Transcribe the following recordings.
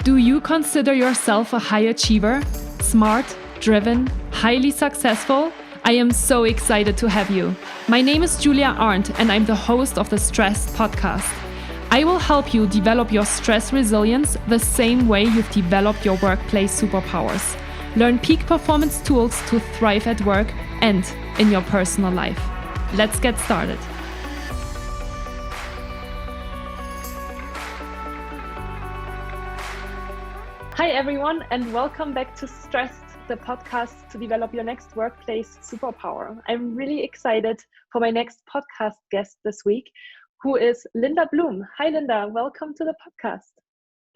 Do you consider yourself a high achiever? Smart, driven, highly successful? I am so excited to have you. My name is Julia Arndt and I'm the host of the Stressed podcast. I will help you develop your stress resilience the same way you've developed your workplace superpowers. Learn peak performance tools to thrive at work and in your personal life. Let's get started. Hi everyone, and welcome back to Stressed, the podcast to develop your next workplace superpower. I'm really excited for my next podcast guest this week, who is Linda Bloom. Hi Linda, welcome to the podcast.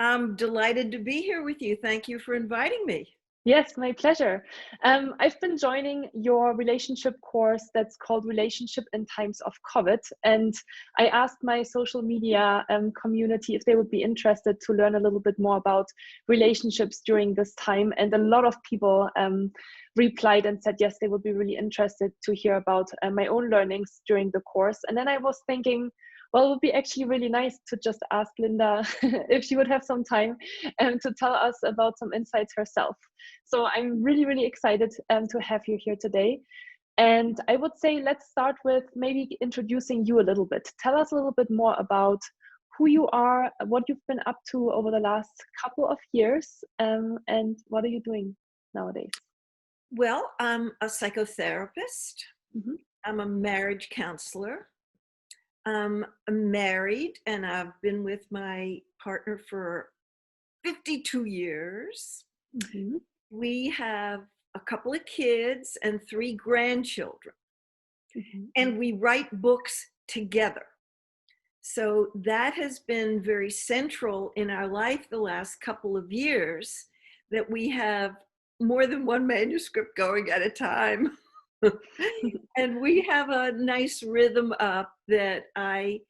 I'm delighted to be here with you. Thank you for inviting me. Yes, my pleasure. I've been joining your relationship course that's called Relationship in Times of COVID. And I asked my social media community if they would be interested to learn a little bit more about relationships during this time. And a lot of people replied and said, yes, they would be really interested to hear about my own learnings during the course. And then I was thinking, well, it would be actually really nice to just ask Linda if she would have some time to tell us about some insights herself. So I'm really, really excited to have you here today. And I would say let's start with maybe introducing you a little bit. Tell us a little bit more about who you are, what you've been up to over the last couple of years, and what are you doing nowadays? Well, I'm a psychotherapist. Mm-hmm. I'm a marriage counselor. I'm married and I've been with my partner for 52 years. Mm-hmm. We have a couple of kids and 3 grandchildren. Mm-hmm. And we write books together. So that has been very central in our life the last couple of years, that we have more than one manuscript going at a time. And we have a nice rhythm up that I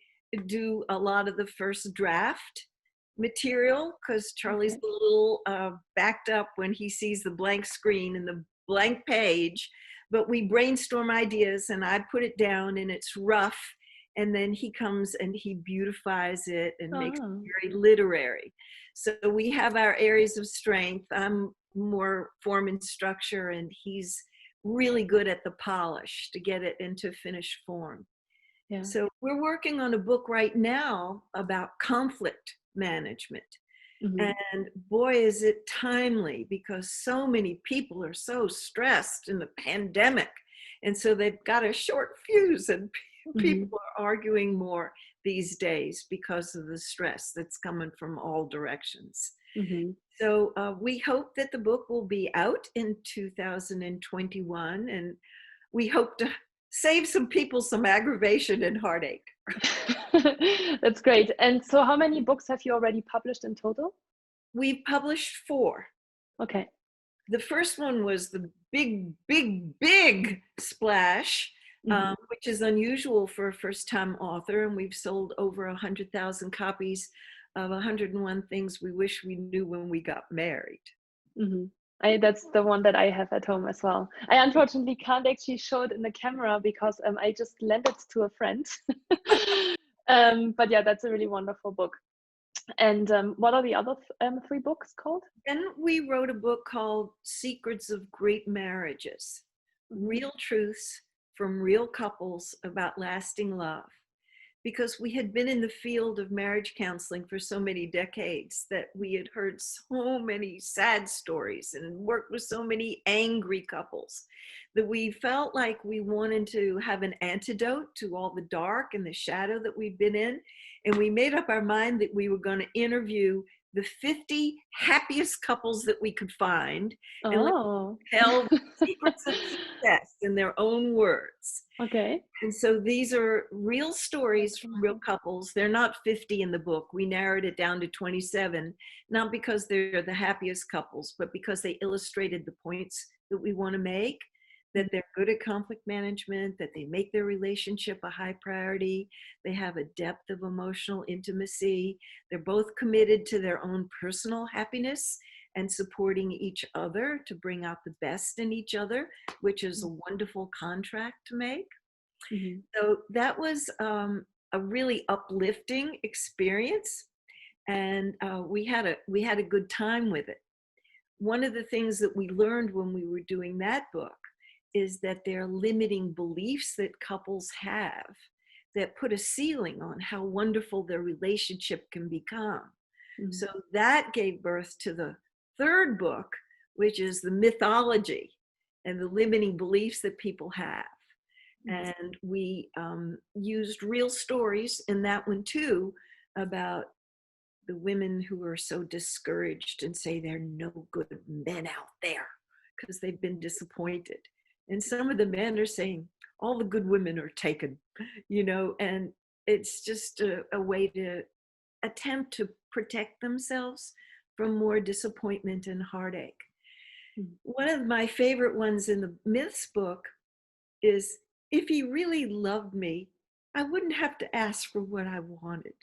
do a lot of the first draft material, because Charlie's a little backed up when he sees the blank screen and the blank page, but we brainstorm ideas and I put it down and it's rough, and then he comes and he beautifies it and makes it very literary. So we have our areas of strength. I'm more form and structure, and he's really good at the polish to get it into finished form. Yeah. So we're working on a book right now about conflict management. Mm-hmm. And boy, is it timely, because so many people are so stressed in the pandemic. And so they've got a short fuse, and people are arguing more these days because of the stress that's coming from all directions. Mm-hmm. So we hope that the book will be out in 2021, and we hope to save some people some aggravation and heartache. That's great. And so how many books have you already published in total? We've published 4. Okay. The first one was the big splash, which is unusual for a first-time author, and we've sold over 100,000 copies of 101 Things We Wish We Knew When We Got Married. Mm-hmm. That's the one that I have at home as well. I unfortunately can't actually show it in the camera because I just lent it to a friend. But yeah, that's a really wonderful book. And what are the other 3 books called? Then we wrote a book called Secrets of Great Marriages, Real Truths from Real Couples About Lasting Love. Because we had been in the field of marriage counseling for so many decades that we had heard so many sad stories and worked with so many angry couples that we felt like we wanted to have an antidote to all the dark and the shadow that we've been in. And we made up our mind that we were going to interview the 50 happiest couples that we could find and tell the secrets of success in their own words. Okay. And so these are real stories from real couples. They're not 50 in the book. We narrowed it down to 27, not because they're the happiest couples, but because they illustrated the points that we want to make, that they're good at conflict management, that they make their relationship a high priority, they have a depth of emotional intimacy, they're both committed to their own personal happiness and supporting each other to bring out the best in each other, which is a wonderful contract to make. So that was a really uplifting experience. and we had a good time with it. One of the things that we learned when we were doing that book is that there are limiting beliefs that couples have that put a ceiling on how wonderful their relationship can become. Mm-hmm. So that gave birth to the third book, which is the mythology and the limiting beliefs that people have. And we used real stories in that one too, about the women who are so discouraged and say there are no good men out there because they've been disappointed. And some of the men are saying all the good women are taken, and it's just a way to attempt to protect themselves from more disappointment and heartache. Mm-hmm. One of my favorite ones in the myths book is, if he really loved me, I wouldn't have to ask for what I wanted.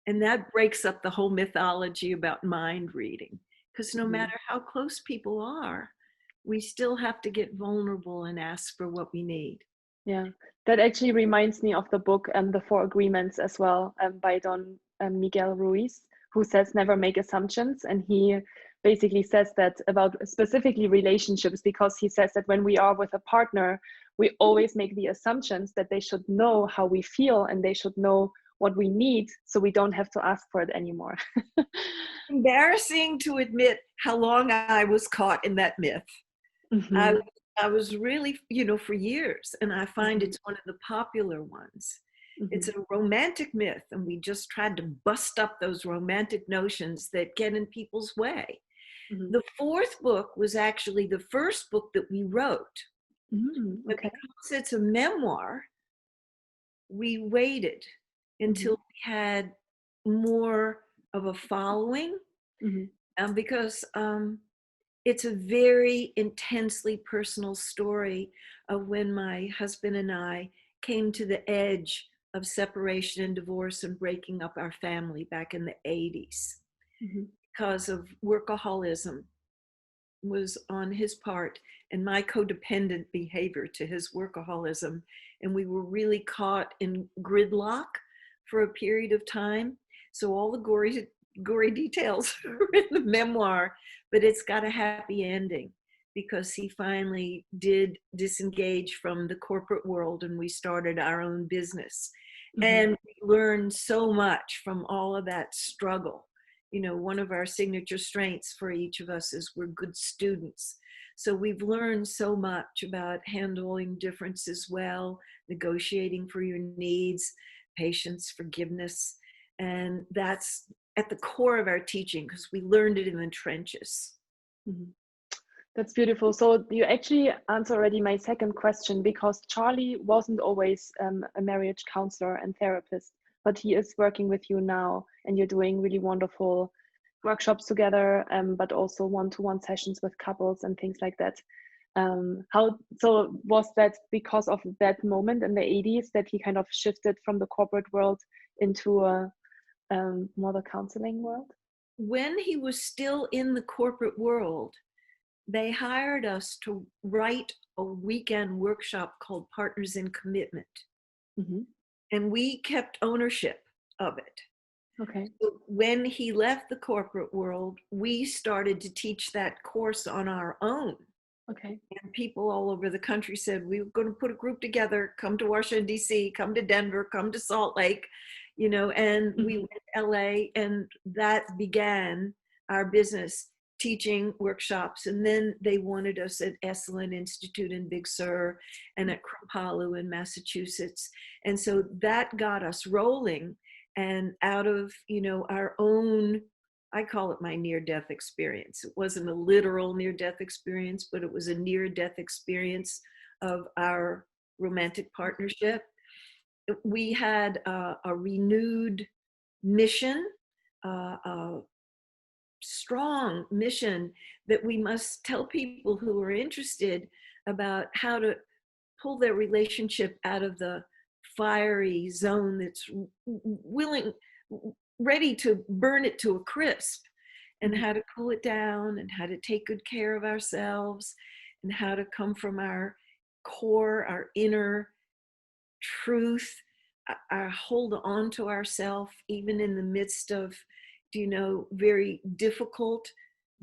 And that breaks up the whole mythology about mind reading, because no matter how close people are, we still have to get vulnerable and ask for what we need. Yeah, that actually reminds me of the book The Four Agreements as well, by Don Miguel Ruiz, who says never make assumptions. And he basically says that about specifically relationships, because he says that when we are with a partner, we always make the assumptions that they should know how we feel and they should know what we need, so we don't have to ask for it anymore. Embarrassing to admit how long I was caught in that myth. Mm-hmm. I was really, for years, and I find it's one of the popular ones. Mm-hmm. It's a romantic myth, and we just tried to bust up those romantic notions that get in people's way. Mm-hmm. The fourth book was actually the first book that we wrote. Mm-hmm. But because it's a memoir, we waited until we had more of a following, because it's a very intensely personal story of when my husband and I came to the edge of separation and divorce and breaking up our family back in the 80s because of workaholism was on his part and my codependent behavior to his workaholism. And we were really caught in gridlock for a period of time. So all the gory details are in the memoir, but it's got a happy ending because he finally did disengage from the corporate world and we started our own business. And we learned so much from all of that struggle. One of our signature strengths for each of us is we're good students. So we've learned so much about handling differences well, negotiating for your needs, patience, forgiveness. And that's at the core of our teaching because we learned it in the trenches. That's beautiful. So you actually answered already my second question, because Charlie wasn't always a marriage counselor and therapist, but he is working with you now and you're doing really wonderful workshops together, but also one-to-one sessions with couples and things like that. So was that because of that moment in the 80s that he kind of shifted from the corporate world into a more the counseling world? When he was still in the corporate world, they hired us to write a weekend workshop called Partners in Commitment. And we kept ownership of it. Okay. So when he left the corporate world, we started to teach that course on our own. Okay. And people all over the country said, we were going to put a group together, come to Washington, D.C., come to Denver, come to Salt Lake, and we went to LA, and that began our business, teaching workshops. And then they wanted us at Esalen Institute in Big Sur and at Kripalu in Massachusetts. And so that got us rolling. And out of, our own, I call it my near-death experience. It wasn't a literal near-death experience, but it was a near-death experience of our romantic partnership. We had a renewed mission, a strong mission that we must tell people who are interested about how to pull their relationship out of the fiery zone that's ready to burn it to a crisp, and how to cool it down and how to take good care of ourselves and how to come from our core, our inner truth, hold on to ourselves even in the midst of very difficult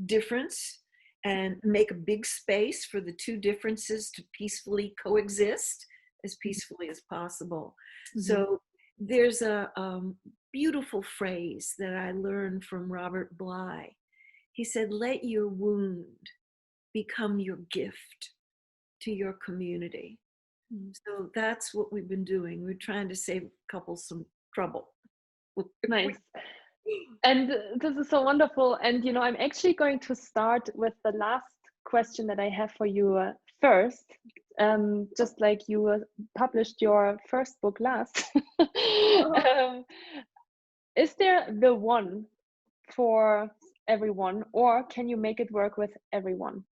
difference and make a big space for the two differences to peacefully coexist as peacefully as possible. Mm-hmm. So there's a beautiful phrase that I learned from Robert Bly. He said, let your wound become your gift to your community. Mm-hmm. So that's what we've been doing. We're trying to save couples some trouble. Nice. And this is so wonderful. And, I'm actually going to start with the last question that I have for you first. Just like you published your first book last. Is there the one for everyone, or can you make it work with everyone?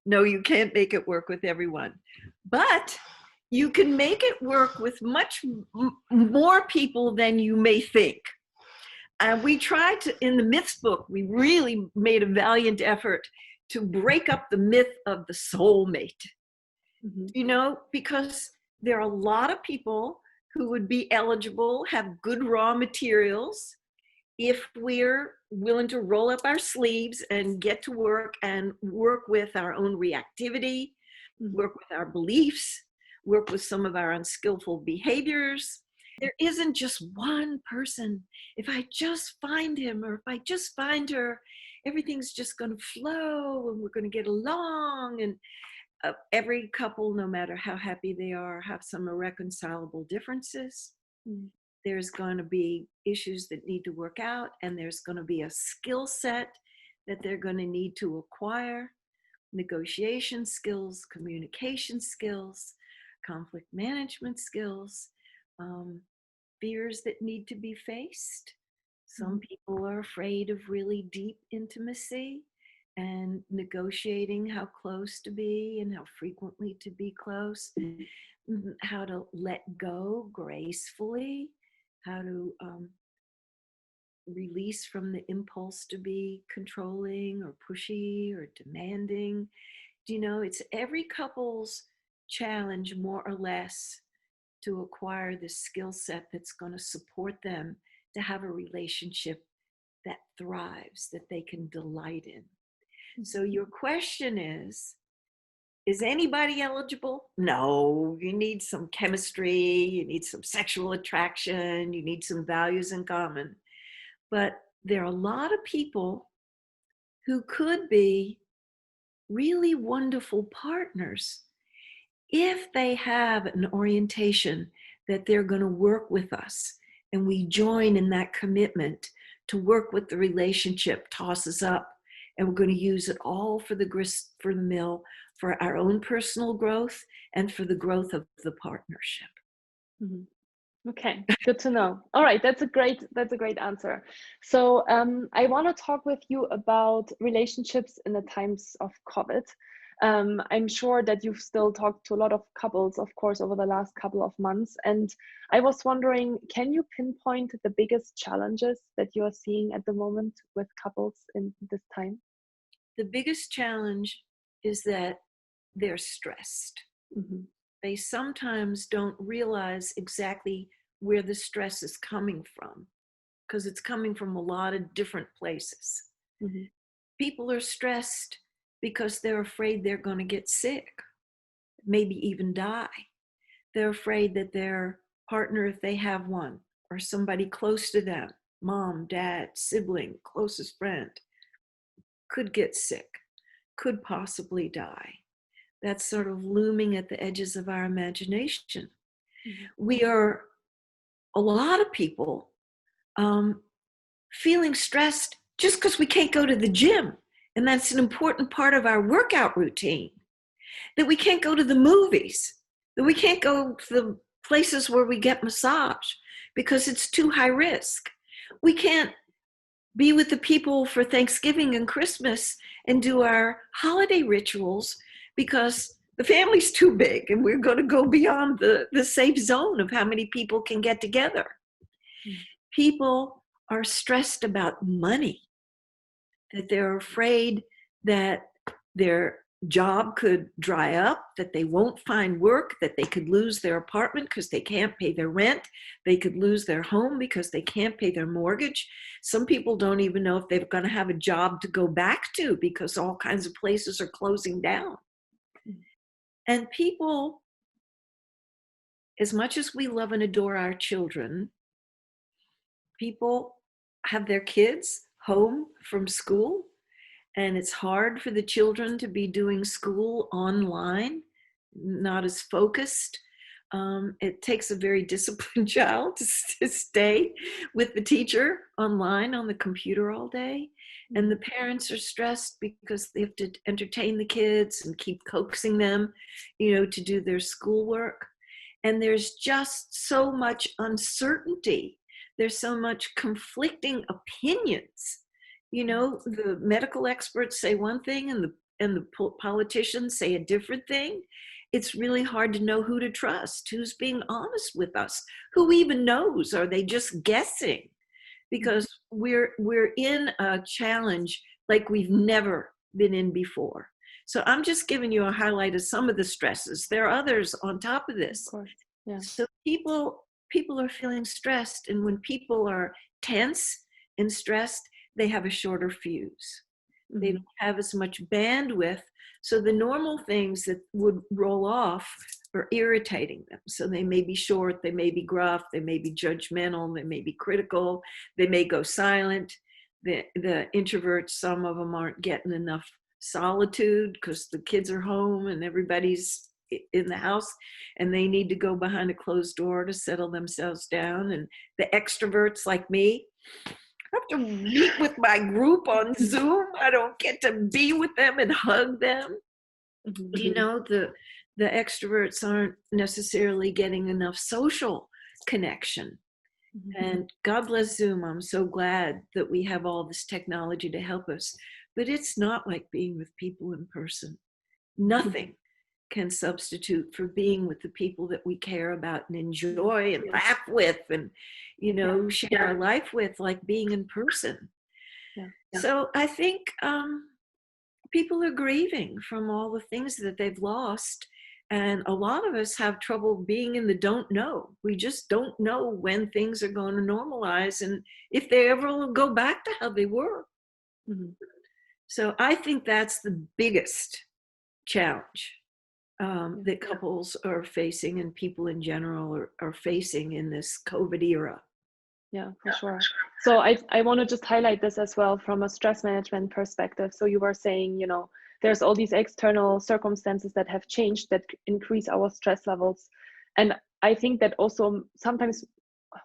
No, you can't make it work with everyone. But you can make it work with much more people than you may think. We tried to, in the myths book, we really made a valiant effort to break up the myth of the soulmate. Mm-hmm. Because there are a lot of people who would be eligible, have good raw materials, if we're willing to roll up our sleeves and get to work and work with our own reactivity, work with our beliefs, work with some of our unskillful behaviors. There isn't just one person. If I just find him or if I just find her, everything's just going to flow and we're going to get along. And every couple, no matter how happy they are, have some irreconcilable differences. There's going to be issues that need to work out, and there's going to be a skill set that they're going to need to acquire: negotiation skills, communication skills, conflict management skills, fears that need to be faced. Some people are afraid of really deep intimacy and negotiating how close to be and how frequently to be close, how to let go gracefully, how to release from the impulse to be controlling or pushy or demanding. It's every couple's challenge, more or less, to acquire this skill set that's going to support them to have a relationship that thrives, that they can delight in. So your question is anybody eligible? No, you need some chemistry, you need some sexual attraction, you need some values in common. But there are a lot of people who could be really wonderful partners if they have an orientation that they're going to work with us, and we join in that commitment to work with the relationship, tosses up, and we're going to use it all for the grist for the mill, for our own personal growth and for the growth of the partnership. Mm-hmm. Okay, good to know. All right, that's a great answer. So I want to talk with you about relationships in the times of COVID. I'm sure that you've still talked to a lot of couples, of course, over the last couple of months. And I was wondering, can you pinpoint the biggest challenges that you are seeing at the moment with couples in this time? The biggest challenge is that they're stressed. Mm-hmm. They sometimes don't realize exactly where the stress is coming from, because it's coming from a lot of different places. Mm-hmm. People are stressed because they're afraid they're going to get sick, maybe even die. They're afraid that their partner, if they have one, or somebody close to them, mom, dad, sibling, closest friend, could get sick, could possibly die. That's sort of looming at the edges of our imagination. Mm-hmm. A lot of people feeling stressed just because we can't go to the gym. And that's an important part of our workout routine. That we can't go to the movies, that we can't go to the places where we get massage because it's too high risk. We can't be with the people for Thanksgiving and Christmas and do our holiday rituals because the family's too big and we're going to go beyond the safe zone of how many people can get together. People are stressed about money, that they're afraid that their job could dry up, that they won't find work, that they could lose their apartment because they can't pay their rent. They could lose their home because they can't pay their mortgage. Some people don't even know if they're going to have a job to go back to because all kinds of places are closing down. And people, as much as we love and adore our children, people have their kids home from school, and it's hard for the children to be doing school online, not as focused. It takes a very disciplined child to stay with the teacher online on the computer all day. And the parents are stressed because they have to entertain the kids and keep coaxing them, to do their schoolwork. And there's just so much uncertainty. There's so much conflicting opinions. The medical experts say one thing and the politicians say a different thing. It's really hard to know who to trust, who's being honest with us, who even knows. Are they just guessing? Because we're in a challenge like we've never been in before. So I'm just giving you a highlight of some of the stresses. There are others on top of this. Of course. Yeah. So people are feeling stressed, and when people are tense and stressed, they have a shorter fuse. They don't have as much bandwidth. So the normal things that would roll off are irritating them. So they may be short, they may be gruff, they may be judgmental, they may be critical, they may go silent. The introverts, some of them aren't getting enough solitude because the kids are home and everybody's in the house, and they need to go behind a closed door to settle themselves down. And the extroverts like me, I have to meet with my group on Zoom. I don't get to be with them and hug them. The extroverts aren't necessarily getting enough social connection. And God bless Zoom. I'm so glad that we have all this technology to help us. But it's not like being with people in person. Nothing can substitute for being with the people that we care about and enjoy and laugh with and, share our life with, like being in person. So I think people are grieving from all the things that they've lost. And a lot of us have trouble being in the don't know. We just don't know when things are going to normalize and if they ever will go back to how they were. So I think that's the biggest challenge that couples are facing and people in general are facing in this COVID era. Yeah, for sure. So I want to just highlight this as well from a stress management perspective. So you were saying, there's all these external circumstances that have changed that increase our stress levels. And I think that also sometimes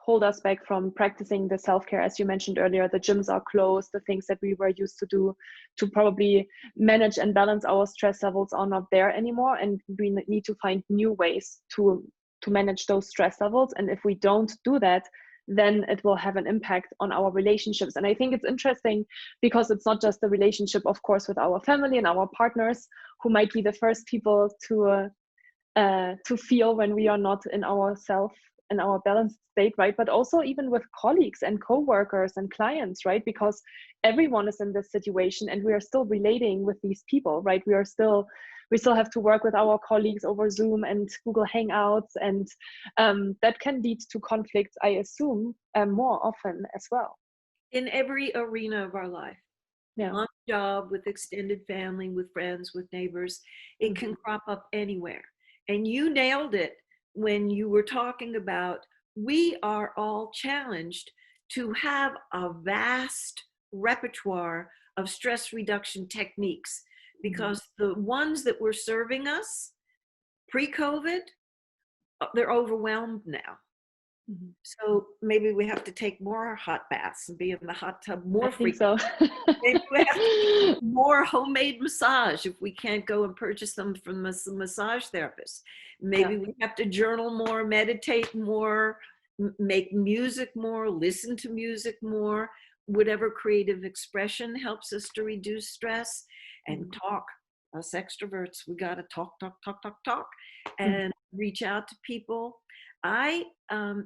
hold us back from practicing the self-care. As you mentioned earlier, the gyms are closed, the things that we were used to do to probably manage and balance our stress levels are not there anymore. And we need to find new ways to manage those stress levels. And if we don't do that, then it will have an impact on our relationships. And I think it's interesting because it's not just the relationship, of course, with our family and our partners, who might be the first people to feel when we are not in our balanced state, right? But also even with colleagues and co-workers and clients, right? Because everyone is in this situation and we are still relating with these people, right? We still have to work with our colleagues over Zoom and Google Hangouts, and that can lead to conflicts, I assume, more often as well. In every arena of our life. Yeah. On the job, with extended family, with friends, with neighbors, it can crop up anywhere. And you nailed it when you were talking about we are all challenged to have a vast repertoire of stress reduction techniques, because the ones that were serving us pre-COVID, they're overwhelmed now. So maybe we have to take more hot baths and be in the hot tub more frequently. So. Maybe we have to do more homemade massage if we can't go and purchase them from a massage therapist. Maybe we have to journal more, meditate more, make music more, listen to music more, whatever creative expression helps us to reduce stress, and talk. Us extroverts, we got to talk, and reach out to people. I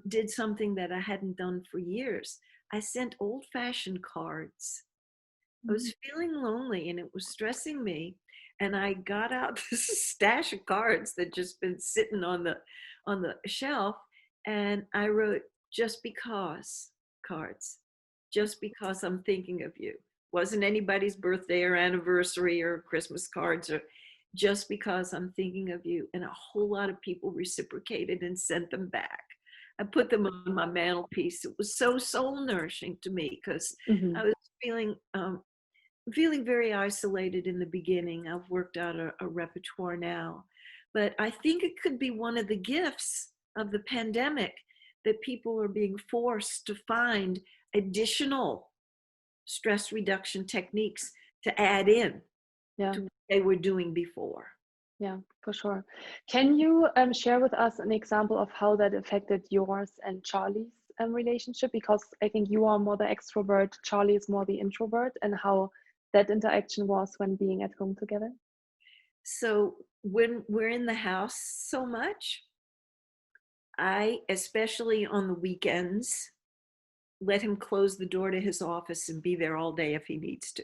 did something that I hadn't done for years. I sent old-fashioned cards I was feeling lonely and it was stressing me. And I got out this stash of cards that just been sitting on the shelf, and I wrote "just because" cards. Just because I'm thinking of you. Wasn't anybody's birthday or anniversary or Christmas cards, or just because I'm thinking of you. And a whole lot of people reciprocated and sent them back. I put them on my mantelpiece. It was so soul nourishing to me because I was feeling very isolated in the beginning. I've worked out a repertoire now, but I think it could be one of the gifts of the pandemic that people are being forced to find additional stress reduction techniques to add in to what they were doing before. Yeah, for sure. Can you share with us an example of how that affected yours and Charlie's relationship? Because I think you are more the extrovert, Charlie is more the introvert, and how that interaction was when being at home together. So when we're in the house so much, I, especially on the weekends, let him close the door to his office and be there all day if he needs to.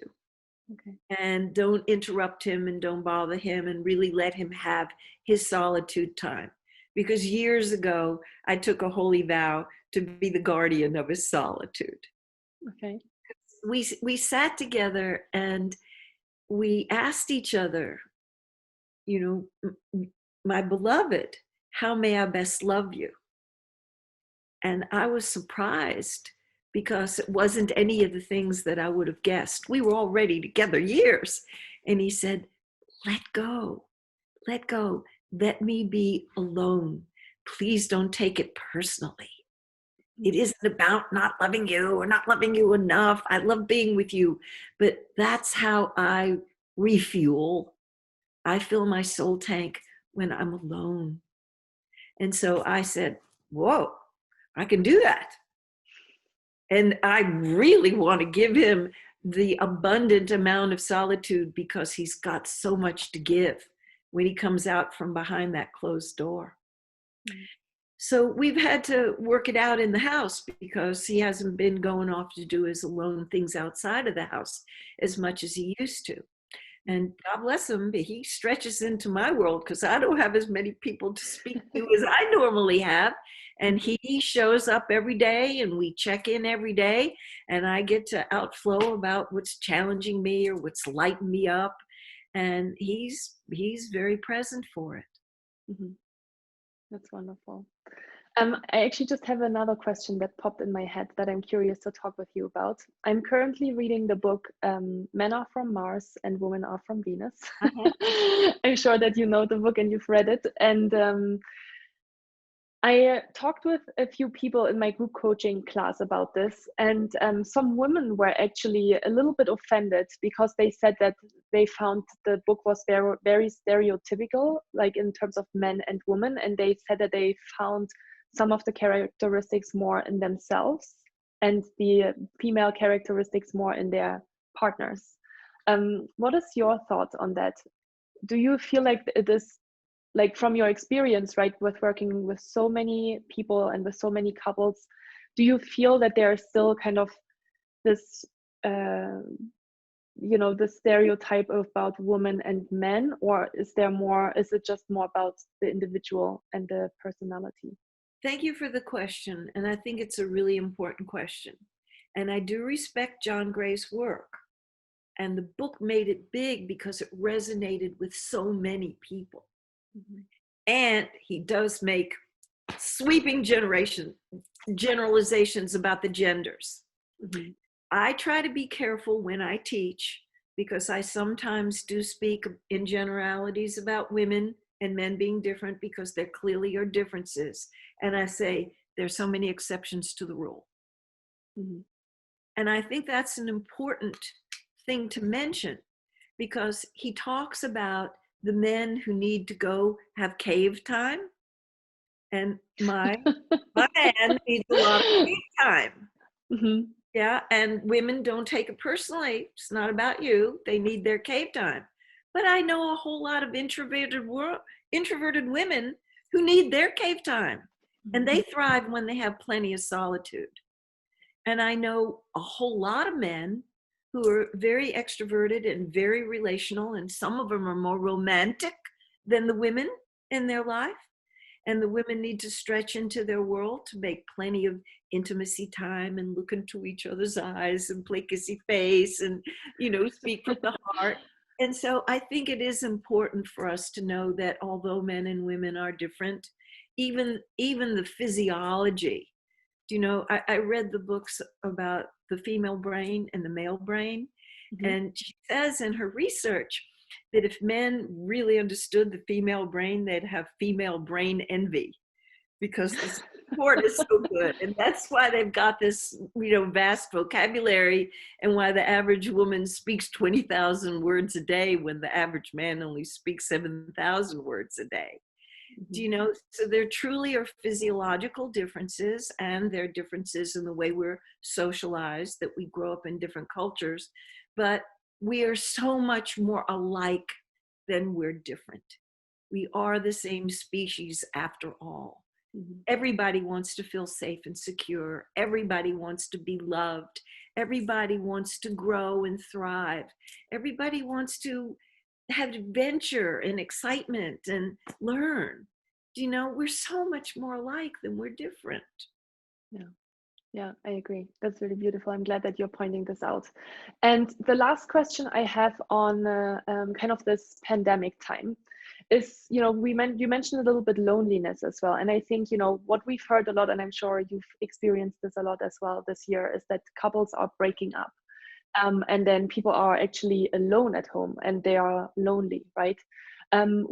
Okay. And don't interrupt him and don't bother him, and really let him have his solitude time. Because years ago, I took a holy vow to be the guardian of his solitude. Okay. We sat together and we asked each other, you know, my beloved, how may I best love you? And I was surprised because it wasn't any of the things that I would have guessed. We were already together years. And he said, let go, let me be alone. Please don't take it personally. It isn't about not loving you or not loving you enough. I love being with you, but that's how I refuel. I fill my soul tank when I'm alone. And so I said, whoa, I can do that. And I really want to give him the abundant amount of solitude because he's got so much to give when he comes out from behind that closed door. Mm-hmm. So we've had to work it out in the house because he hasn't been going off to do his alone things outside of the house as much as he used to. And God bless him, but he stretches into my world because I don't have as many people to speak to as I normally have. And he shows up every day and we check in every day, and I get to outflow about what's challenging me or what's lighting me up. And he's very present for it. Mm-hmm. That's wonderful. I actually just have another question that popped in my head that I'm curious to talk with you about. I'm currently reading the book Men Are From Mars and Women Are From Venus. I'm sure that you know the book and you've read it. And I talked with a few people in my group coaching class about this, and some women were actually a little bit offended because they said that they found the book was very, very stereotypical, like in terms of men and women, and they said that they found some of the characteristics more in themselves and the female characteristics more in their partners. What is your thoughts on that? Do you feel like it is, like from your experience, right, with working with so many people and with so many couples, do you feel that there is still kind of this, you know, the stereotype about women and men, or is it just more about the individual and the personality? Thank you for the question. And I think it's a really important question. And I do respect John Gray's work. And the book made it big because it resonated with so many people. Mm-hmm. And he does make sweeping generalizations about the genders. Mm-hmm. I try to be careful when I teach because I sometimes do speak in generalities about women and men being different because there clearly are differences. And I say, there's so many exceptions to the rule. Mm-hmm. And I think that's an important thing to mention because he talks about the men who need to go have cave time. And my man needs a lot of cave time. Mm-hmm. Yeah, and women don't take it personally. It's not about you. They need their cave time. But I know a whole lot of introverted women who need their cave time. Mm-hmm. And they thrive when they have plenty of solitude. And I know a whole lot of men who are very extroverted and very relational, and some of them are more romantic than the women in their life. And the women need to stretch into their world to make plenty of intimacy time and look into each other's eyes and play kissy face and, speak from the heart. And so I think it is important for us to know that although men and women are different, even the physiology, I read the books about the female brain and the male brain. Mm-hmm. And she says in her research that if men really understood the female brain, they'd have female brain envy because the support is so good. And that's why they've got this, vast vocabulary, and why the average woman speaks 20,000 words a day when the average man only speaks 7,000 words a day. Mm-hmm. So there truly are physiological differences, and there are differences in the way we're socialized, that we grow up in different cultures, but we are so much more alike than we're different. We are the same species after all. Mm-hmm. Everybody wants to feel safe and secure. Everybody wants to be loved. Everybody wants to grow and thrive. Everybody wants to have adventure and excitement and learn. We're so much more alike than we're different. Yeah, I agree. That's really beautiful. I'm glad that you're pointing this out. And the last question I have on kind of this pandemic time is, you mentioned a little bit loneliness as well. And I think, what we've heard a lot, and I'm sure you've experienced this a lot as well this year, is that couples are breaking up. And then people are actually alone at home and they are lonely, right? And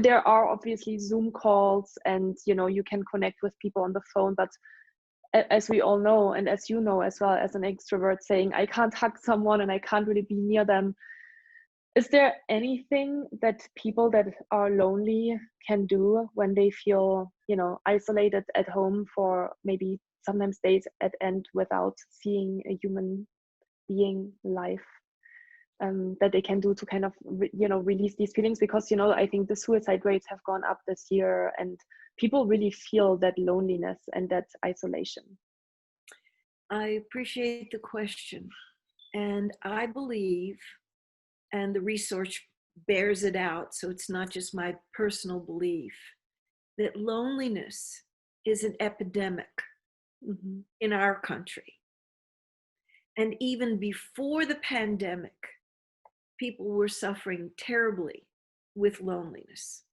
there are obviously Zoom calls and, you can connect with people on the phone, but as we all know, and as you know as well as an extrovert, saying I can't hug someone and I can't really be near them. Is there anything that people that are lonely can do when they feel, isolated at home for maybe sometimes days at end without seeing a human being live, that they can do to kind of, release these feelings? Because, I think the suicide rates have gone up this year and people really feel that loneliness and that isolation. I appreciate the question. And I believe, and the research bears it out, so it's not just my personal belief, that loneliness is an epidemic mm-hmm. in our country. And even before the pandemic, people were suffering terribly with loneliness.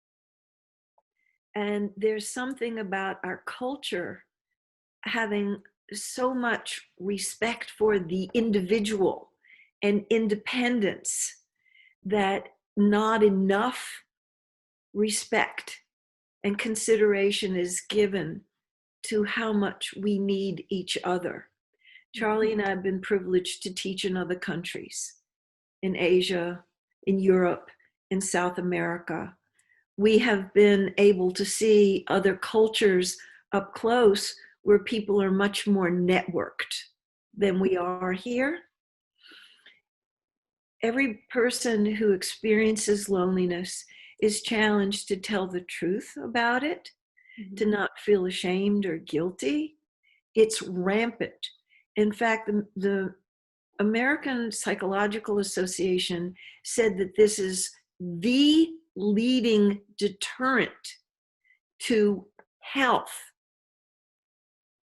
And there's something about our culture having so much respect for the individual and independence that not enough respect and consideration is given to how much we need each other. Charlie and I have been privileged to teach in other countries, in Asia, in Europe, in South America. We have been able to see other cultures up close where people are much more networked than we are here. Every person who experiences loneliness is challenged to tell the truth about it, mm-hmm. to not feel ashamed or guilty. It's rampant. In fact, the American Psychological Association said that this is the leading deterrent to health.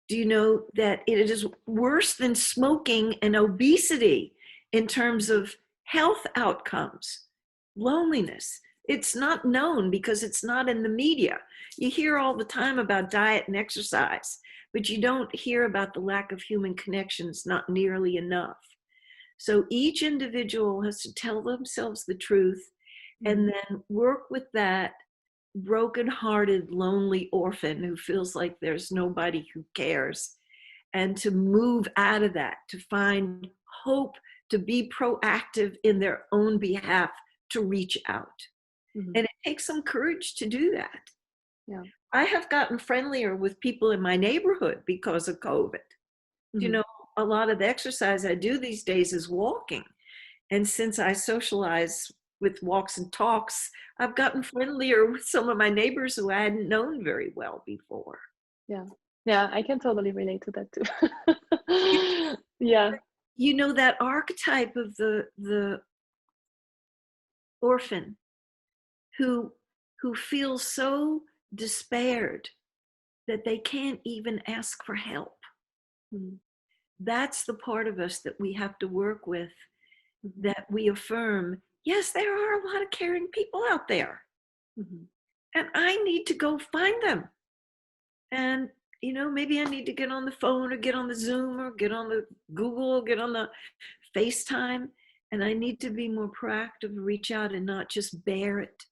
Do you know that it is worse than smoking and obesity in terms of health outcomes? Loneliness. It's not known because it's not in the media. You hear all the time about diet and exercise, but you don't hear about the lack of human connections, not nearly enough. So each individual has to tell themselves the truth and then work with that broken-hearted, lonely orphan who feels like there's nobody who cares, and to move out of that, to find hope, to be proactive in their own behalf, to reach out. Mm-hmm. And it takes some courage to do that. Yeah. I have gotten friendlier with people in my neighborhood because of COVID. Mm-hmm. A lot of the exercise I do these days is walking. And since I socialize with walks and talks, I've gotten friendlier with some of my neighbors who I hadn't known very well before. Yeah, I can totally relate to that too. Yeah. you know, that archetype of the orphan who feels so despaired that they can't even ask for help. Mm-hmm. That's the part of us that we have to work with, Mm-hmm. that we affirm, yes, there are a lot of caring people out there. Mm-hmm. And I need to go find them. And, you know, maybe I need to get on the phone or get on the Zoom or get on the Google, get on the FaceTime. And I need to be more proactive, reach out and not just bear it.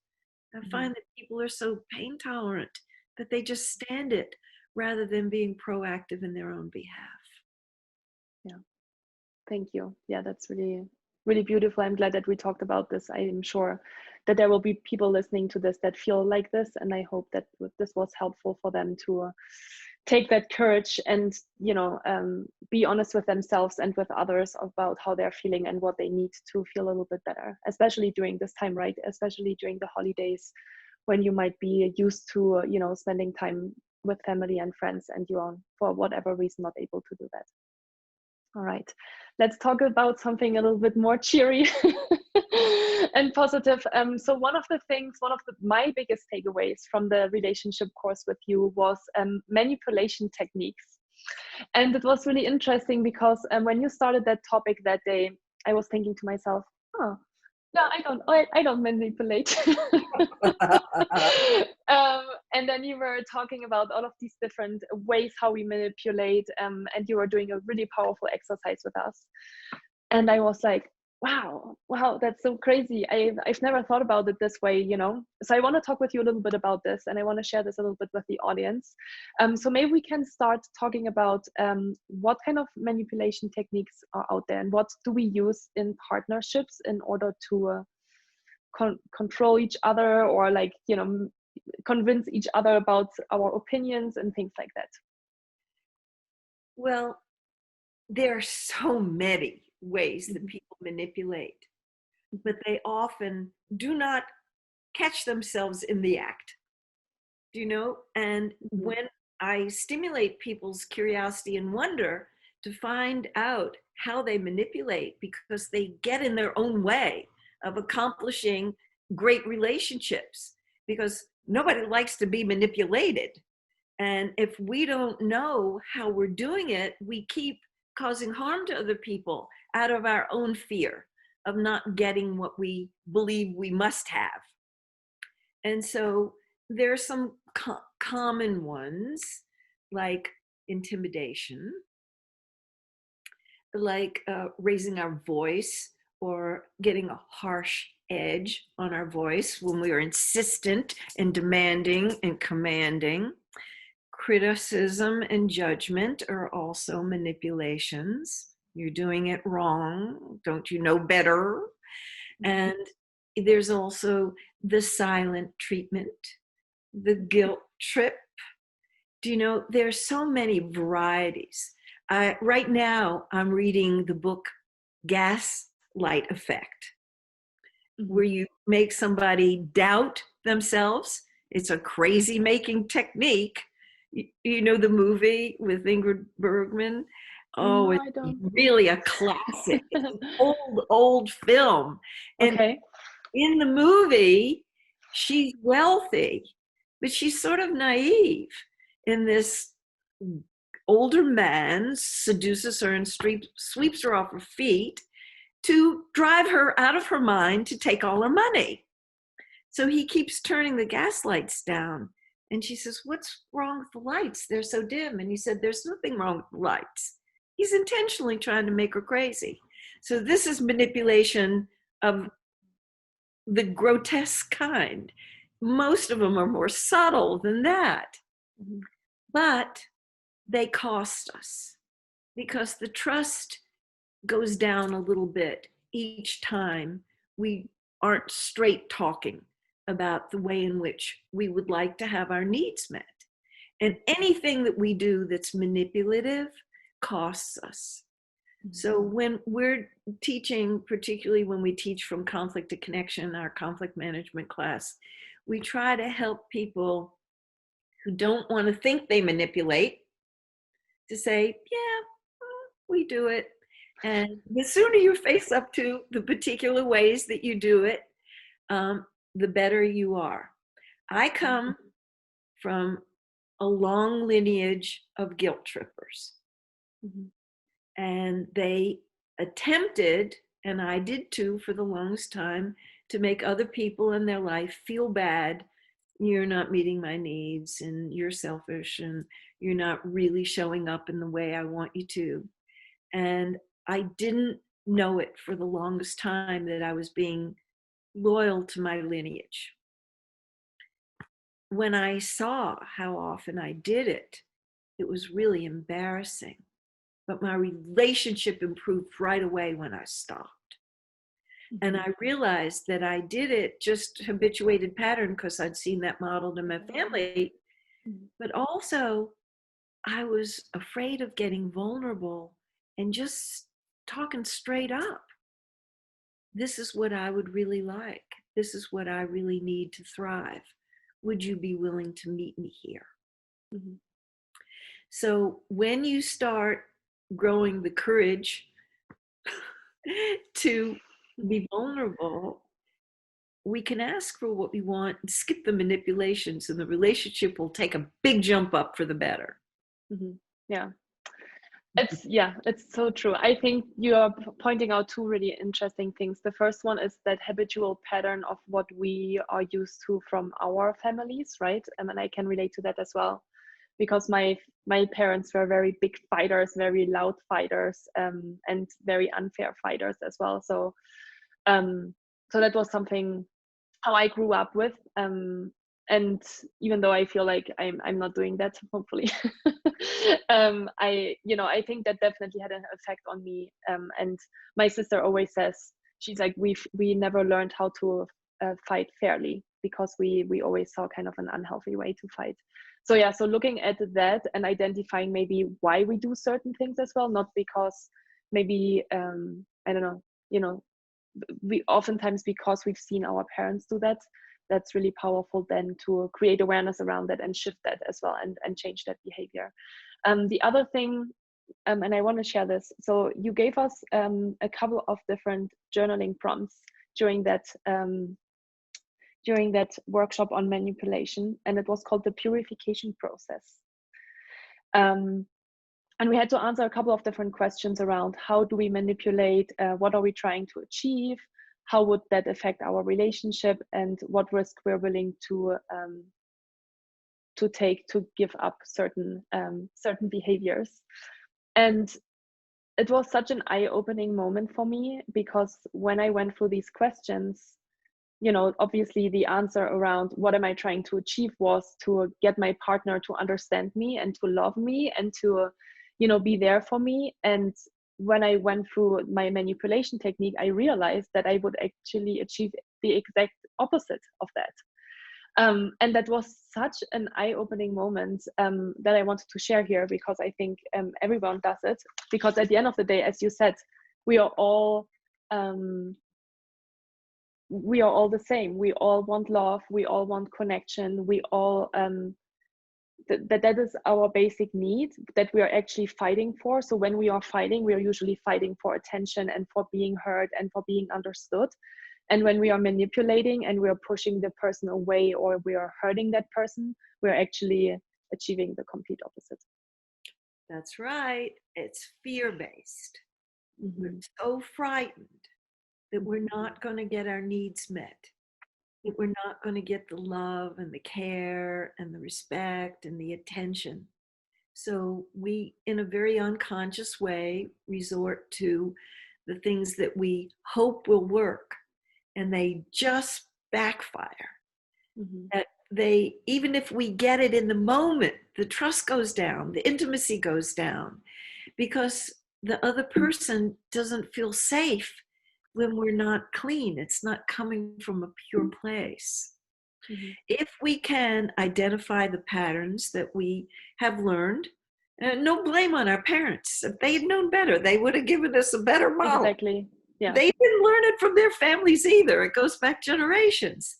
I find that people are so pain tolerant that they just stand it rather than being proactive in their own behalf. Yeah. Thank you. Yeah, that's really, really beautiful. I'm glad that we talked about this. I am sure that there will be people listening to this that feel like this, and I hope that this was helpful for them to take that courage and, you know, be honest with themselves and with others about how they're feeling and what they need to feel a little bit better, especially during this time, right? Especially during the holidays, when you might be used to, you know, spending time with family and friends, and you are, for whatever reason, not able to do that. All right, let's talk about something a little bit more cheery and positive. So one of my biggest takeaways from the relationship course with you was manipulation techniques. And it was really interesting because when you started that topic that day, I was thinking to myself, oh, no, I don't manipulate. And then you were talking about all of these different ways how we manipulate, and you were doing a really powerful exercise with us. And I was like, wow, that's so crazy. I've never thought about it this way, you know? So I want to talk with you a little bit about this, and I want to share this a little bit with the audience. So maybe we can start talking about what kind of manipulation techniques are out there, and what do we use in partnerships in order to control each other, or, like, you know, convince each other about our opinions and things like that. Well, there are so many ways that people manipulate, but they often do not catch themselves in the act, you know? And when I stimulate people's curiosity and wonder to find out how they manipulate, because they get in their own way of accomplishing great relationships, because nobody likes to be manipulated. And if we don't know how we're doing it, we keep causing harm to other people out of our own fear of not getting what we believe we must have. And so there are some common ones, like intimidation, like raising our voice or getting a harsh edge on our voice when we are insistent and demanding and commanding. Criticism and judgment are also manipulations. You're doing it wrong. Don't you know better? And there's also the silent treatment, the guilt trip. Do you know, there's so many varieties. Right now, I'm reading the book Gaslight Effect, where you make somebody doubt themselves. It's a crazy making technique. You know the movie with Ingrid Bergman? Oh, No, it's really a classic. It's an old film. And okay. in the movie, she's wealthy, but she's sort of naive. And this older man seduces her and sweeps her off her feet to drive her out of her mind to take all her money. So he keeps turning the gas lights down. And she says, what's wrong with the lights? They're so dim. And he said, there's nothing wrong with the lights. He's intentionally trying to make her crazy. So this is manipulation of the grotesque kind. Most of them are more subtle than that. But they cost us, because the trust goes down a little bit each time we aren't straight talking about the way in which we would like to have our needs met. And anything that we do that's manipulative costs us. So when we're teaching, particularly when we teach from conflict to connection, our conflict management class, we try to help people who don't want to think they manipulate to say, yeah, we do it. And the sooner you face up to the particular ways that you do it, the better you are. I come from a long lineage of guilt trippers. Mhm. And they attempted, and I did too for the longest time, to make other people in their life feel bad. You're not meeting my needs, and you're selfish, and you're not really showing up in the way I want you to. And I didn't know it for the longest time that I was being loyal to my lineage. When I saw how often I did it, it was really embarrassing. But my relationship improved right away when I stopped. And I realized that I did it just habituated pattern because I'd seen that modeled in my family. But also, I was afraid of getting vulnerable and just talking straight up. This is what I would really like. This is what I really need to thrive. Would you be willing to meet me here? Mhm. So when you start growing the courage to be vulnerable, we can ask for what we want and skip the manipulations, and the relationship will take a big jump up for the better. Mhm. Yeah. It's so true. I think you are pointing out two really interesting things. The first one is that habitual pattern of what we are used to from our families, right? And I can relate to that as well, because my parents were very big fighters, very loud fighters, and very unfair fighters as well. So that was something how I grew up with. And even though I feel like I'm not doing that, hopefully, I think that definitely had an effect on me. And my sister always says, she's like, we never learned how to fight fairly because we always saw kind of an unhealthy way to fight. So yeah, so looking at that and identifying maybe why we do certain things as well, not because maybe I don't know, we oftentimes because we've seen our parents do that. That's really powerful then to create awareness around that and shift that as well and change that behavior. The other thing, and I want to share this. So you gave us a couple of different journaling prompts during that workshop on manipulation, and it was called the purification process. And we had to answer a couple of different questions around how do we manipulate, what are we trying to achieve, how would that affect our relationship, and what risk we're willing to take to give up certain behaviors. And it was such an eye-opening moment for me, because when I went through these questions, obviously the answer around what am I trying to achieve was to get my partner to understand me and to love me and to be there for me. And when I went through my manipulation technique, I realized that I would actually achieve the exact opposite of that. And that was such an eye-opening moment that I wanted to share here, because I think everyone does it, because at the end of the day, as you said, we are all the same. We all want love, we all want connection, we all that is our basic need that we are actually fighting for. So when we are fighting, we are usually fighting for attention and for being heard and for being understood. And when we are manipulating and we are pushing the person away or we are hurting that person, we're actually achieving the complete opposite. That's right. It's fear-based. Mm-hmm. We're so frightened that we're not going to get our needs met, that we're not going to get the love and the care and the respect and the attention. So we, in a very unconscious way, resort to the things that we hope will work, and they just backfire. Mm-hmm. That they, even if we get it in the moment, the trust goes down, the intimacy goes down, because the other person doesn't feel safe when we're not clean. It's not coming from a pure place. Mm-hmm. If we can identify the patterns that we have learned, no blame on our parents. If they had known better, they would have given us a better model. Exactly. Yeah. They didn't learn it from their families either. It goes back generations.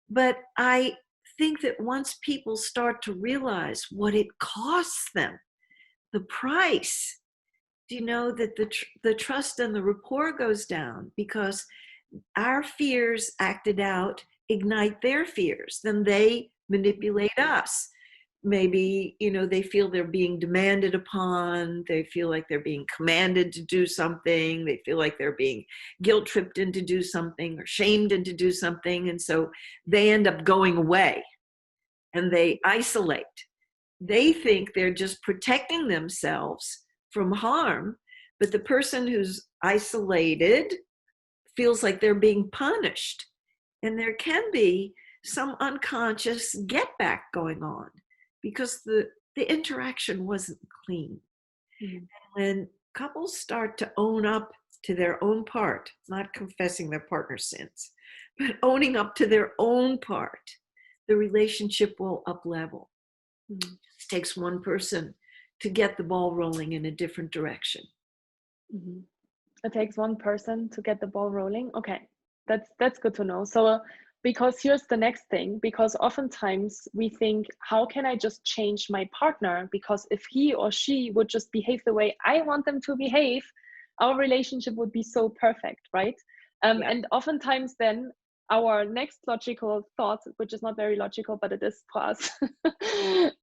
But I think that once people start to realize what it costs them, the price do you know that the trust and the rapport goes down because our fears acted out ignite their fears, then they manipulate us. Maybe, they feel they're being demanded upon, they feel like they're being commanded to do something, they feel like they're being guilt tripped into do something or shamed into do something, and so they end up going away and they isolate. They think they're just protecting themselves from harm, but the person who's isolated feels like they're being punished. And there can be some unconscious get back going on because the interaction wasn't clean. Mm-hmm. When couples start to own up to their own part, not confessing their partner's sins, but owning up to their own part, the relationship will up level. Mm-hmm. It just takes one person to get the ball rolling in a different direction. Mm-hmm. It takes one person to get the ball rolling. Okay, that's good to know. So because here's the next thing, because oftentimes we think, how can I just change my partner? Because if he or she would just behave the way I want them to behave, our relationship would be so perfect, right? And oftentimes then our next logical thought, which is not very logical, but it is for us,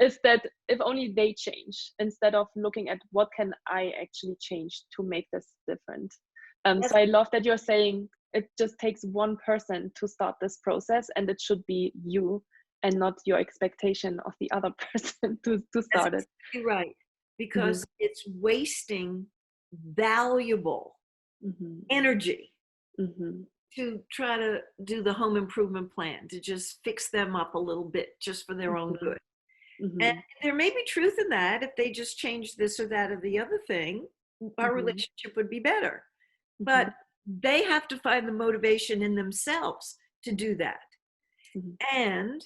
is that if only they change, instead of looking at what can I actually change to make this different. So I love that you're saying it just takes one person to start this process, and it should be you and not your expectation of the other person to start it. Exactly right, because it's wasting valuable energy to try to do the home improvement plan, to just fix them up a little bit just for their own good. And there may be truth in that. If they just change this or that or the other thing, our relationship would be better. But they have to find the motivation in themselves to do that. And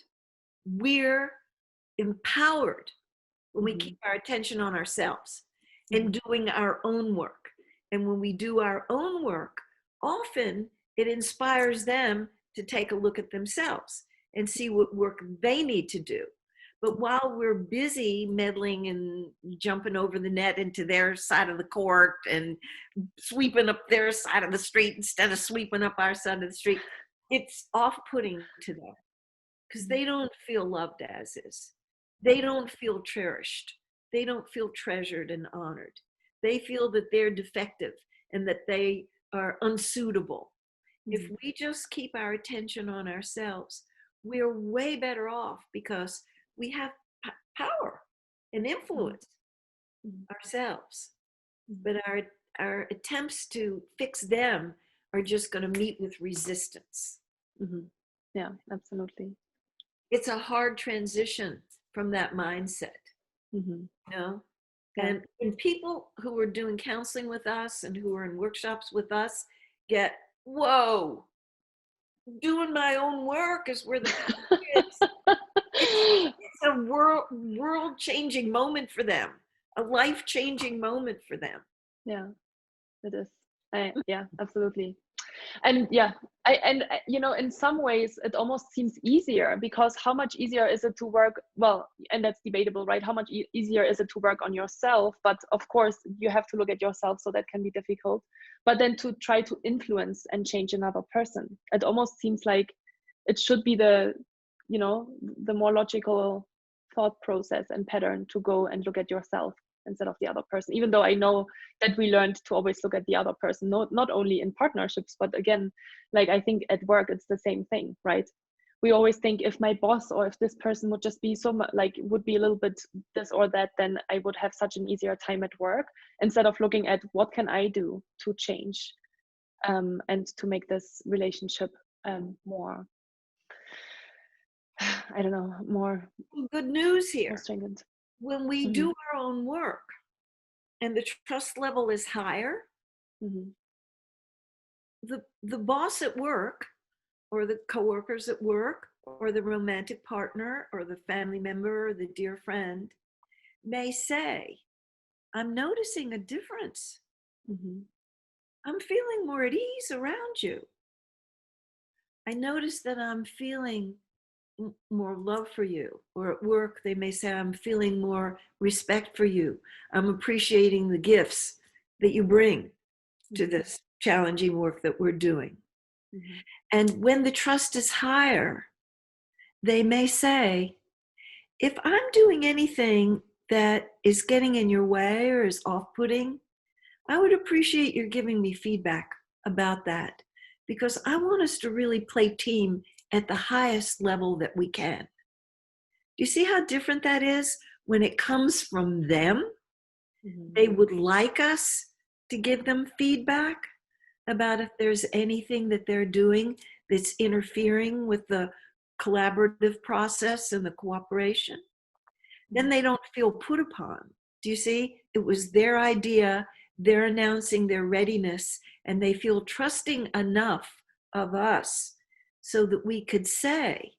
we're empowered when we keep our attention on ourselves and doing our own work. And when we do our own work, often it inspires them to take a look at themselves and see what work they need to do. But while we're busy meddling and jumping over the net into their side of the court and sweeping up their side of the street instead of sweeping up our side of the street, it's off-putting to them because they don't feel loved as is. They don't feel cherished. They don't feel treasured and honored. They feel that they're defective and that they are unsuitable. If we just keep our attention on ourselves, we're way better off because we have power and influence ourselves. But our attempts to fix them are just going to meet with resistance. Yeah, absolutely. It's a hard transition from that mindset, you know? And when people who are doing counseling with us and who are in workshops with us get, whoa, doing my own work is where the power is. It's a world-changing moment for them, a life-changing moment for them. Yeah, it is. Yeah, absolutely. And yeah, in some ways it almost seems easier, because how much easier is it to work, well, and that's debatable, right? How much easier is it to work on yourself? But of course you have to look at yourself, so that can be difficult. But then to try to influence and change another person, it almost seems like it should be the more logical thought process and pattern to go and look at yourself instead of the other person, even though I know that we learned to always look at the other person, not only in partnerships, but again, like I think at work it's the same thing, right? We always think, if my boss or if this person would just be so much like, would be a little bit this or that, then I would have such an easier time at work, instead of looking at what can I do to change and to make this relationship more, I don't know, more good news here. more stringent. When we do our own work and the trust level is higher, the boss at work or the coworkers at work or the romantic partner or the family member or the dear friend may say, I'm noticing a difference. I'm feeling more at ease around you. I notice that I'm feeling more love for you. Or at work, they may say, I'm feeling more respect for you. I'm appreciating the gifts that you bring to this challenging work that we're doing. Mhm. And when the trust is higher, they may say, if I'm doing anything that is getting in your way or is off-putting, I would appreciate your giving me feedback about that, because I want us to really play team at the highest level that we can. Do you see how different that is when it comes from them? Mhm. They would like us to give them feedback about if there's anything that they're doing that's interfering with the collaborative process and the cooperation. Then they don't feel put upon. Do you see? It was their idea. They're announcing their readiness, and they feel trusting enough of us so that we could say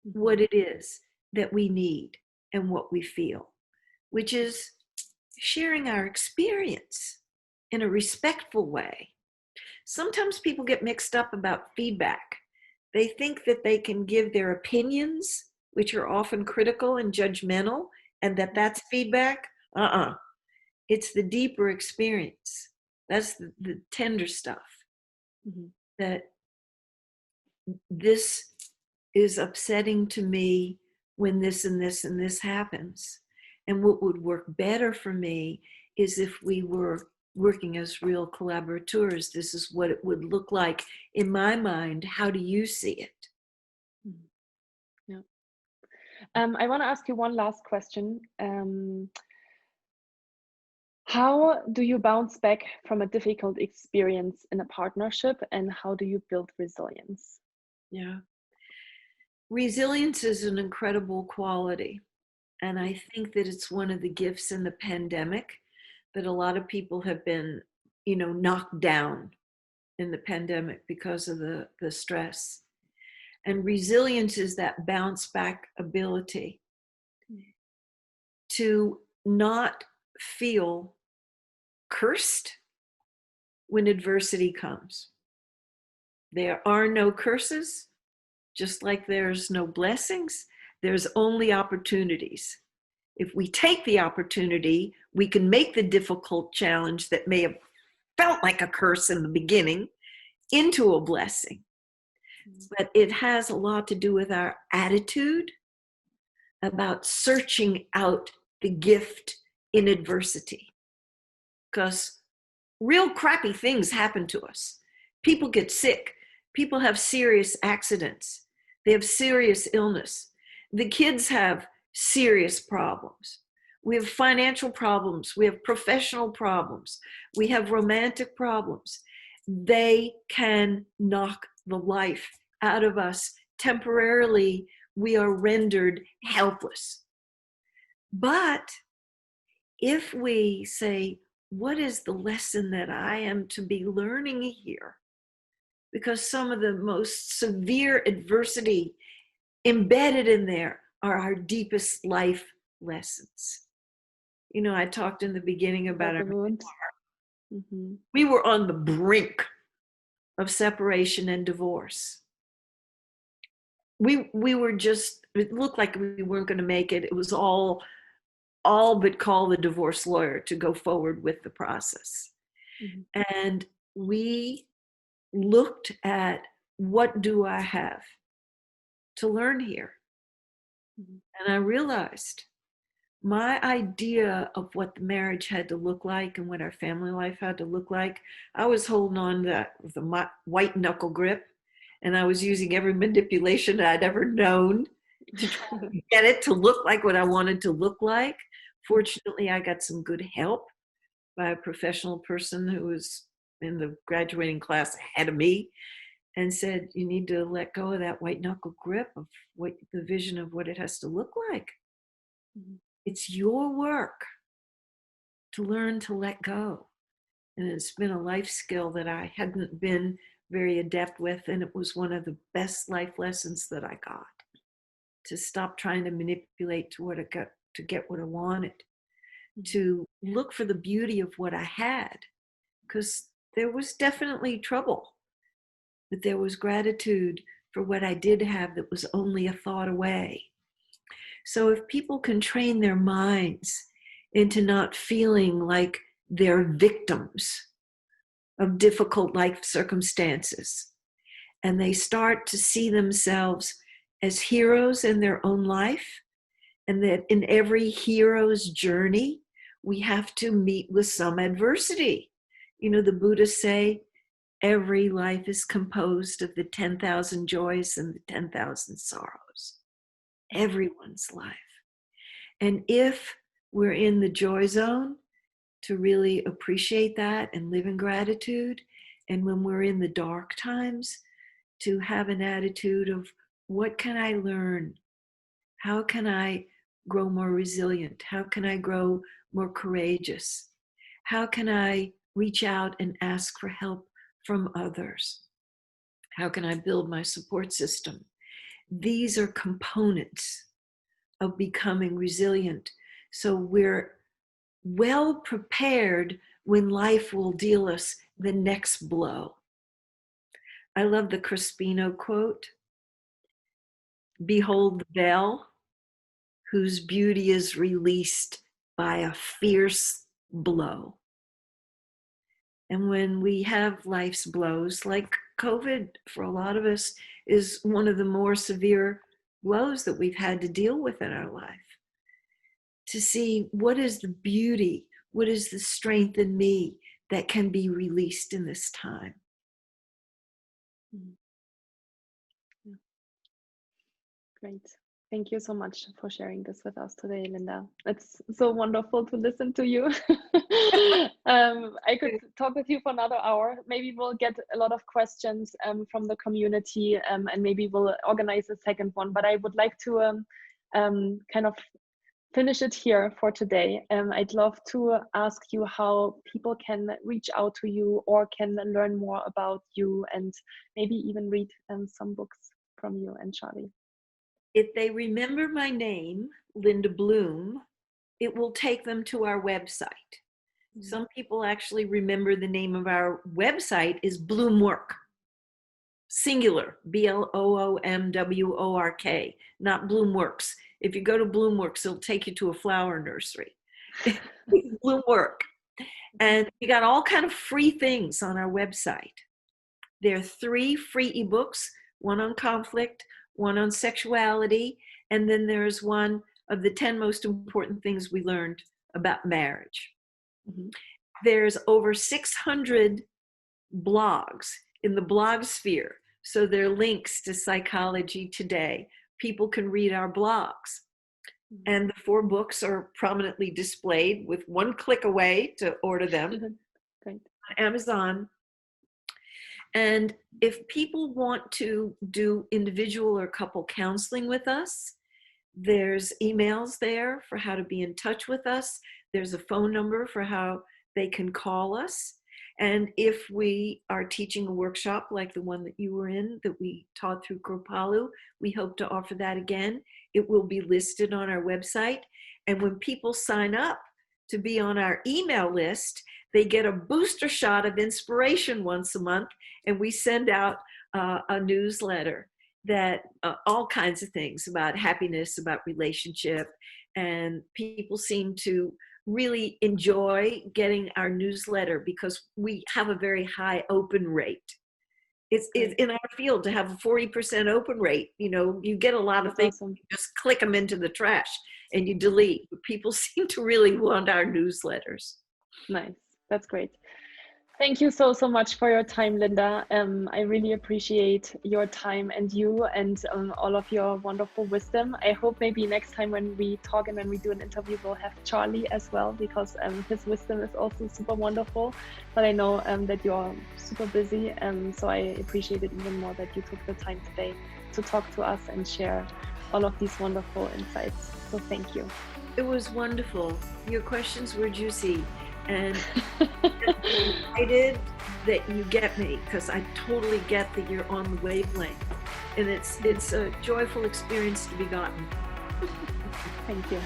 what it is that we need and what we feel, which is sharing our experience in a respectful way. Sometimes people get mixed up about feedback. They think that they can give their opinions, which are often critical and judgmental, and that's feedback. It's the deeper experience. That's the tender stuff. Mhm. That this is upsetting to me when this and this and this happens. And what would work better for me is if we were working as real collaborators. This is what it would look like in my mind. How do you see it? Mhm. Yeah. I want to ask you one last question. How do you bounce back from a difficult experience in a partnership, and how do you build resilience? Yeah. Resilience is an incredible quality. And I think that it's one of the gifts in the pandemic, that a lot of people have been, knocked down in the pandemic because of the stress. And resilience is that bounce back ability to not feel cursed when adversity comes. There are no curses, just like there's no blessings. There's only opportunities. If we take the opportunity, we can make the difficult challenge that may have felt like a curse in the beginning into a blessing. But it has a lot to do with our attitude about searching out the gift in adversity. Because real crappy things happen to us. People get sick. People have serious accidents. They have serious illness. The kids have serious problems. We have financial problems. We have professional problems. We have romantic problems. They can knock the life out of us temporarily. We are rendered helpless. But if we say, what is the lesson that I am to be learning here? Because some of the most severe adversity embedded in there are our deepest life lessons. I talked in the beginning about the wound. Mhm. we were on the brink of separation and divorce. We were just, it looked like we weren't going to make it. It was all but call the divorce lawyer to go forward with the process. Mhm. And we looked at, what do I have to learn here? Mhm. And I realized my idea of what the marriage had to look like and what our family life had to look like, I was holding on to that with a white knuckle grip, and I was using every manipulation I'd ever known to try to get it to look like what I wanted to look like. Fortunately, I got some good help by a professional person who was in the graduating class ahead of me, and said, you need to let go of that white knuckle grip of what the vision of what it has to look like. Mhm. It's your work to learn to let go. And it's been a life skill that I hadn't been very adept with. And it was one of the best life lessons that I got, to stop trying to manipulate to get what I wanted, to look for the beauty of what I had, because there was definitely trouble, but there was gratitude for what I did have that was only a thought away. So if people can train their minds into not feeling like they're victims of difficult life circumstances. And they start to see themselves as heroes in their own life, and that in every hero's journey, we have to meet with some adversity. You know, the Buddhists say, every life is composed of the 10,000 joys and the 10,000 sorrows. Everyone's life. And if we're in the joy zone, to really appreciate that and live in gratitude. And when we're in the dark times, to have an attitude of, what can I learn? How can I grow more resilient? How can I grow more courageous? How can I reach out and ask for help from others? How can I build my support system? These are components of becoming resilient. So we're well prepared when life will deal us the next blow. I love the Crispino quote, "Behold the bell, whose beauty is released by a fierce blow." And when we have life's blows, like COVID for a lot of us is one of the more severe blows that we've had to deal with in our life, to see what is the beauty, what is the strength in me that can be released in this time. Great. Thank you so much for sharing this with us today, Linda. It's so wonderful to listen to you. I could talk with you for another hour. Maybe we'll get a lot of questions from the community, and maybe we'll organize a second one. But I would like to kind of finish it here for today. I'd love to ask you how people can reach out to you or can learn more about you, and maybe even read some books from you and Charlie. If they remember my name, Linda Bloom, it will take them to our website. Mm-hmm. Some people actually remember the name of our website is Bloomwork. Singular, Bloomwork, not Bloomworks. If you go to Bloomworks, it'll take you to a flower nursery. Bloomwork. And we got all kind of free things on our website. There are 3 free ebooks, one on conflict, one on sexuality, and then there's one of the 10 most important things we learned about marriage. Mm-hmm. There's over 600 blogs in the blog sphere. So there are links to Psychology Today. People can read our blogs. Mm-hmm. And the 4 books are prominently displayed with one click away to order them. Mm-hmm. Great. On Amazon. And if people want to do individual or couple counseling with us, there's emails there for how to be in touch with us. There's a phone number for how they can call us. And if we are teaching a workshop like the one that you were in, that we taught through Kripalu, we hope to offer that again. It will be listed on our website. And when people sign up to be on our email list, they get a booster shot of inspiration once a month, and we send out a newsletter that all kinds of things about happiness, about relationship, and people seem to really enjoy getting our newsletter because we have a very high open rate. It's in our field to have a 40% open rate. You know, you get a lot of things, awesome. You just click them into the trash and you delete. But people seem to really want our newsletters. Nice. That's great. Thank you so much for your time, Linda. I really appreciate your time and you and all of your wonderful wisdom. I hope maybe next time when we talk and when we do an interview, we'll have Charlie as well, because his wisdom is also super wonderful. But I know that you're super busy, so I appreciate it even more that you took the time today to talk to us and share all of these wonderful insights. So thank you. It was wonderful. Your questions were juicy. And I did that you get me, because I totally get that you're on the wavelength, and it's a joyful experience to be gotten. Thank you.